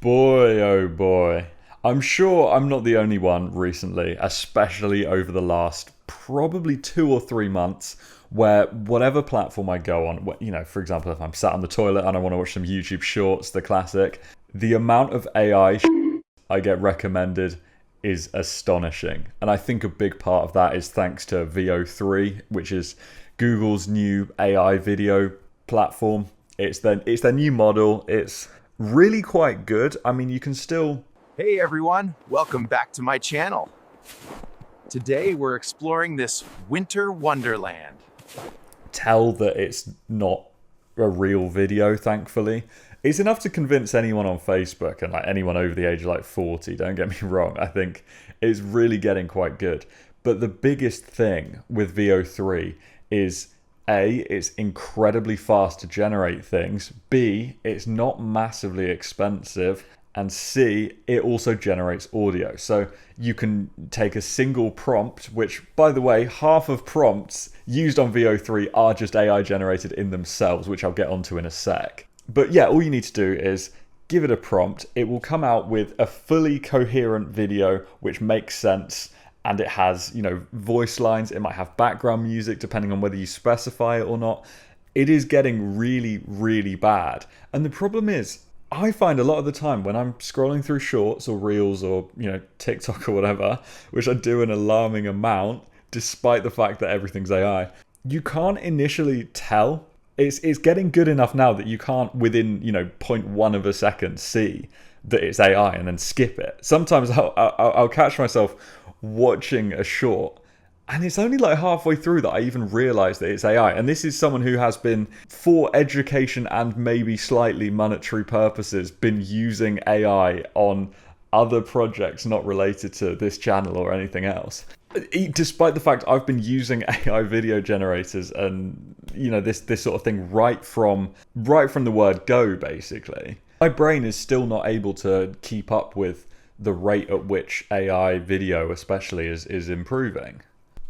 Boy, oh boy. I'm sure I'm not the only one recently, especially over the last probably 2 or 3 months, where whatever platform I go on, for example, if I'm sat on the toilet and I want to watch some YouTube shorts, the classic, the amount of AI I get recommended is astonishing. And I think a big part of that is thanks to VO3, which is Google's new AI video platform. It's their new model. It's really quite good. I mean, you can still Hey everyone, welcome back to my channel. Today we're exploring this winter wonderland. tell that it's not a real video, thankfully. It's enough to convince anyone on Facebook and like anyone over the age of like 40, don't get me wrong. I think it's really getting quite good. But the biggest thing with VO3 is A, it's incredibly fast to generate things. B, it's not massively expensive. And C, it also generates audio. So you can take a single prompt, which, by the way, half of prompts used on VO3 are just AI generated in themselves, which I'll get onto in a sec. But yeah, all you need to do is give it a prompt. It will come out with a fully coherent video, which makes sense. And it has, voice lines. It might have background music, depending on whether you specify it or not. It is getting really, really bad. And the problem is, I find a lot of the time when I'm scrolling through shorts or reels or, TikTok or whatever, which I do an alarming amount, despite the fact that everything's AI, you can't initially tell. It's getting good enough now that you can't, within, zero point 0.1 of a second, see that it's AI and then skip it. Sometimes I'll catch myself watching a short and it's only like halfway through that I even realise that it's AI. And this is someone who has been, for education and maybe slightly monetary purposes, been using AI on other projects not related to this channel or anything else. Despite the fact I've been using AI video generators and, this sort of thing right from the word go, basically. My brain is still not able to keep up with the rate at which AI video especially is improving.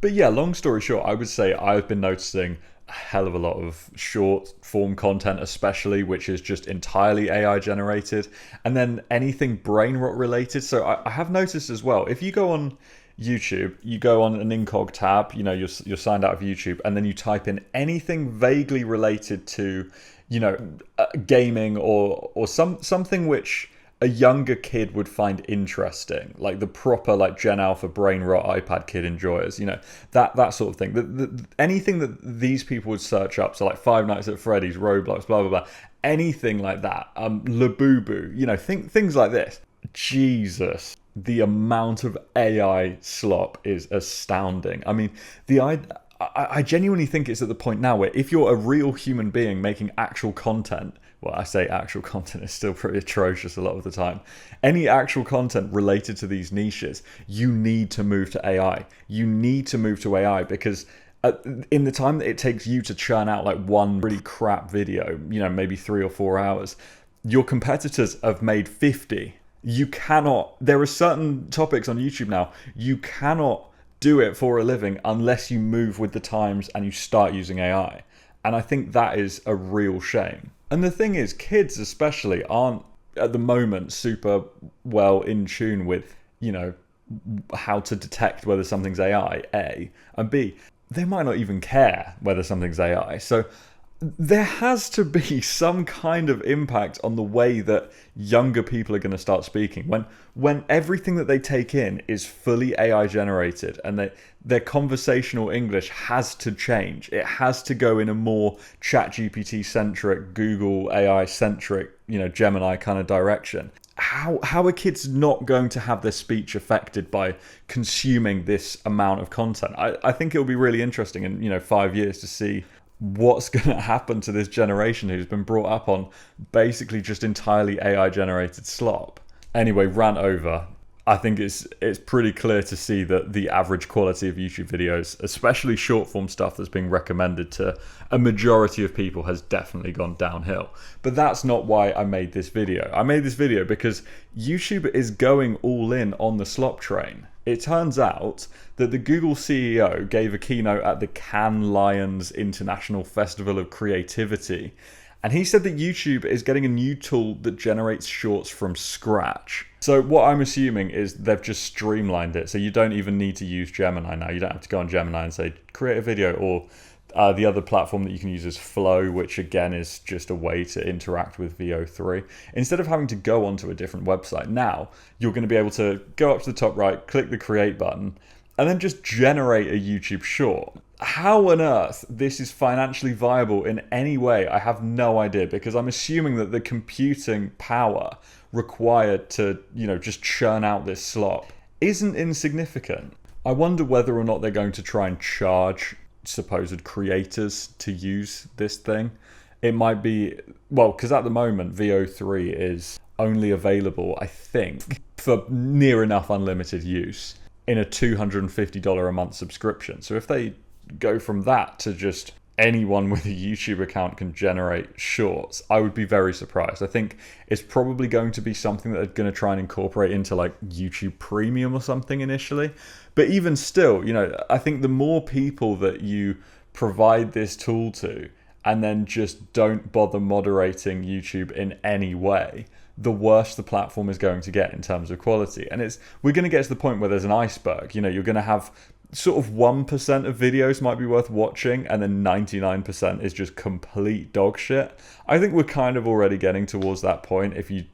But yeah, long story short, I would say I've been noticing a hell of a lot of short form content, especially, which is just entirely AI generated. And then anything brain rot related. So I have noticed as well, if you go on YouTube, you go on an incog tab, you're signed out of YouTube, and then you type in anything vaguely related to, gaming or something which a younger kid would find interesting, like the proper like Gen Alpha brain rot iPad kid enjoyers, that sort of thing. Anything that these people would search up, so like Five Nights at Freddy's, Roblox, blah blah blah, anything like that, Labubu, things like this. Jesus, the amount of AI slop is astounding. I mean, I genuinely think it's at the point now where if you're a real human being making actual content, well, I say actual content is still pretty atrocious a lot of the time. Any actual content related to these niches, you need to move to AI. You need to move to AI because in the time that it takes you to churn out like one really crap video, maybe 3 or 4 hours, your competitors have made 50. There are certain topics on YouTube now, you cannot do it for a living unless you move with the times and you start using AI. And I think that is a real shame. And the thing is, kids especially aren't at the moment super well in tune with, how to detect whether something's AI, A, and B, they might not even care whether something's AI. So there has to be some kind of impact on the way that younger people are going to start speaking when everything that they take in is fully AI generated and their conversational English has to change. It has to go in a more ChatGPT centric, Google AI centric, Gemini kind of direction. How are kids not going to have their speech affected by consuming this amount of content? I think it'll be really interesting in 5 years to see what's going to happen to this generation who's been brought up on basically just entirely AI generated slop. Anyway, rant over. I think it's pretty clear to see that the average quality of YouTube videos, especially short form stuff that's being recommended to a majority of people, has definitely gone downhill. But that's not why I made this video. I made this video because YouTube is going all in on the slop train. It turns out that the Google CEO gave a keynote at the Cannes Lions International Festival of Creativity, And he said that YouTube is getting a new tool that generates shorts from scratch. So what I'm assuming is they've just streamlined it. So you don't even need to use Gemini now. You don't have to go on Gemini and say, create a video, or the other platform that you can use is Flow, which again is just a way to interact with VO3. Instead of having to go onto a different website, now you're going to be able to go up to the top right, click the create button, and then just generate a YouTube short. How on earth this is financially viable in any way, I have no idea, because I'm assuming that the computing power required to, just churn out this slop isn't insignificant. I wonder whether or not they're going to try and charge supposed creators to use this thing. It might be, well, because at the moment VO3 is only available, I think, for near enough unlimited use in a $250 a month subscription. So if they go from that to just anyone with a YouTube account can generate shorts, I would be very surprised. I think it's probably going to be something that they're going to try and incorporate into like YouTube Premium or something initially. But even still, I think the more people that you provide this tool to and then just don't bother moderating YouTube in any way, the worse the platform is going to get in terms of quality. And we're going to get to the point where there's an iceberg. You're going to have sort of 1% of videos might be worth watching, and then 99% is just complete dog shit. I think we're kind of already getting towards that point. If you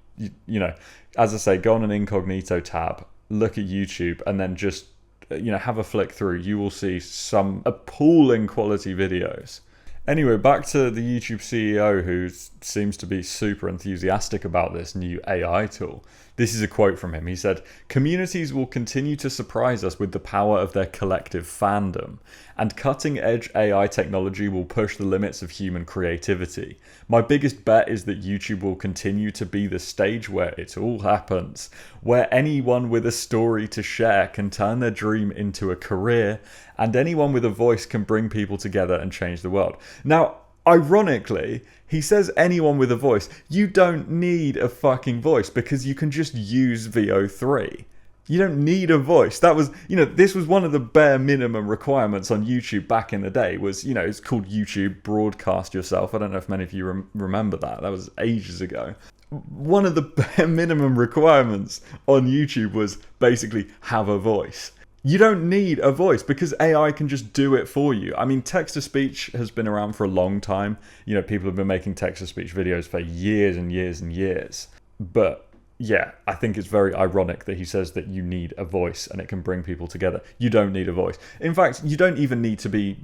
as I say, go on an incognito tab, look at YouTube, and then just have a flick through, you will see some appalling quality videos. Anyway, back to the YouTube CEO, who seems to be super enthusiastic about this new AI tool. This is a quote from him. He said, "Communities will continue to surprise us with the power of their collective fandom, and cutting-edge AI technology will push the limits of human creativity. My biggest bet is that YouTube will continue to be the stage where it all happens, where anyone with a story to share can turn their dream into a career, and anyone with a voice can bring people together and change the world." Now, ironically, he says anyone with a voice. You don't need a fucking voice, because you can just use VO3. You don't need a voice. That was, this was one of the bare minimum requirements on YouTube back in the day, was, it's called YouTube Broadcast Yourself. I don't know if many of you remember that. That was ages ago. One of the bare minimum requirements on YouTube was basically have a voice. You don't need a voice, because AI can just do it for you. I mean, text-to-speech has been around for a long time. People have been making text-to-speech videos for years and years and years. But yeah, I think it's very ironic that he says that you need a voice and it can bring people together. You don't need a voice. In fact, you don't even need to be,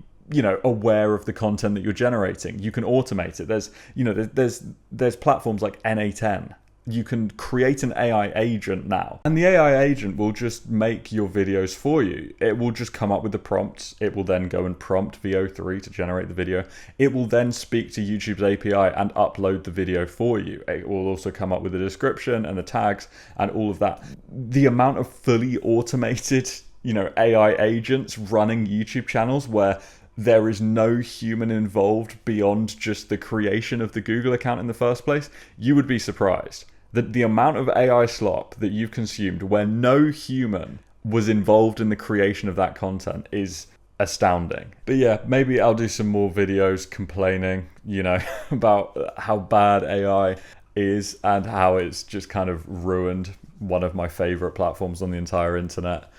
aware of the content that you're generating. You can automate it. There's platforms like N8N. You can create an AI agent now, and the AI agent will just make your videos for you. It will just come up with the prompts. It will then go and prompt VO3 to generate the video. It will then speak to YouTube's API and upload the video for you. It will also come up with the description and the tags and all of that. The amount of fully automated, AI agents running YouTube channels where there is no human involved beyond just the creation of the Google account in the first place, you would be surprised. The amount of AI slop that you've consumed where no human was involved in the creation of that content is astounding. But yeah, maybe I'll do some more videos complaining, about how bad AI is and how it's just kind of ruined one of my favorite platforms on the entire internet.